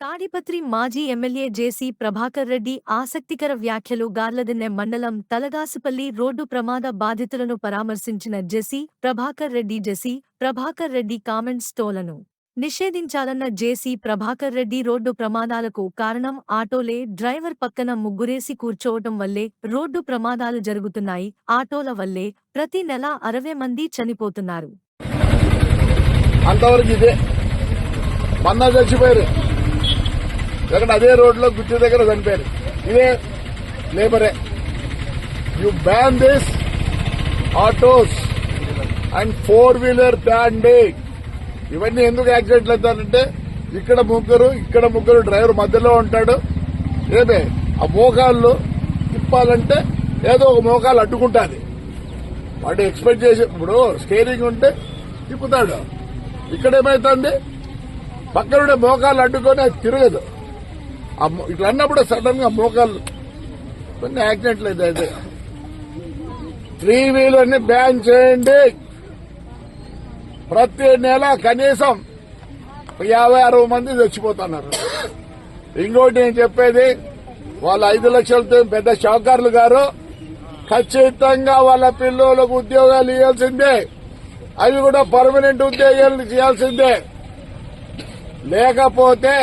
తాడిపత్రి మాజీ ఎమ్మెల్యే జేసీ ప్రభాకర్ రెడ్డి ఆసక్తికర వ్యాఖ్యలు. గార్లదిన్నె మండలం తలగాసుపల్లి రోడ్డు ప్రమాద బాధితులను పరామర్శించిన జేసీ ప్రభాకర్ రెడ్డి కామెంట్స్ టోలను నిషేధించాలన్న జేసీ ప్రభాకర్ రెడ్డి రోడ్డు ప్రమాదాలకు కారణం ఆటోలే. డ్రైవర్ పక్కన ముగ్గురేసి కూర్చోవటం వల్లే రోడ్డు ప్రమాదాలు జరుగుతున్నాయి. ఆటోల వల్లే ప్రతి నెల 60 మంది చనిపోతున్నారు. అంతవరకు ఇదే మన్నా చచ్చిపోయారు. ఎక్కడ అదే రోడ్లో గుర్తు దగ్గర చనిపోయారు. ఇదే లేబరే. You ban this autos and 4-వీలర్ బ్యాన్. ఇవన్నీ ఎందుకు యాక్సిడెంట్లు అవుతారంటే ఇక్కడ ముగ్గురు డ్రైవర్ మధ్యలో ఉంటాడు. ఏమే ఆ మోకాళ్ళు తిప్పాలంటే ఏదో ఒక మోకాలు అడ్డుకుంటాది. వాడు ఎక్స్పెక్ట్ చేసి ఇప్పుడు స్టీరింగ్ ఉంటే తిప్పుతాడు. ఇక్కడేమైతుంది పక్కనుండే మోకాళ్ళు అడ్డుకొని అది తిరగదు. ఇట్లా అన్నప్పుడు సడన్ గా మోకాళ్ళు కొన్ని యాక్సిడెంట్లు అయితే 3-వీలర్ని బ్యాన్ చేయండి. ప్రతి నెల కనీసం 50-60 మంది చచ్చిపోతున్నారు. ఇంకోటి నేను చెప్పేది, వాళ్ళ 5 లక్షలతో పెద్ద షావుకారులు గారు ఖచ్చితంగా వాళ్ళ పిల్లలకు ఉద్యోగాలు ఇవ్వాల్సిందే. అవి కూడా పర్మనెంట్ ఉద్యోగాలు చేయాల్సిందే. లేకపోతే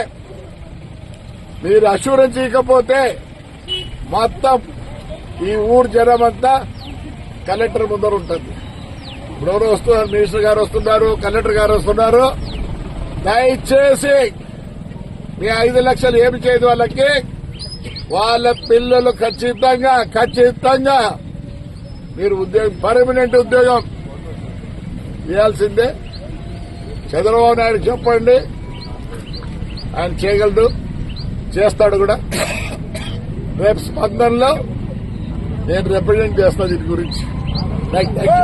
మీరు అష్యూరెన్స్ ఇవ్వకపోతే మొత్తం ఈ ఊరు జనం అంతా కలెక్టర్ ముందర ఉంటుంది. ఇప్పుడు ఎవరు వస్తున్నారు, మినిస్టర్ గారు వస్తున్నారు, కలెక్టర్ గారు వస్తున్నారు. దయచేసి మీ 5 లక్షలు ఏమి చేయదు వాళ్ళకి. వాళ్ళ పిల్లలు ఖచ్చితంగా మీరు ఉద్యోగం పర్మనెంట్ ఉద్యోగం ఇవ్వాల్సిందే. చంద్రబాబు నాయుడు చెప్పండి, ఆయన చేయగలడు, చేస్తాడు కూడా. రేపు స్పందనలో నేను రిప్రజెంట్ చేస్తాను దీని గురించి. Thank you.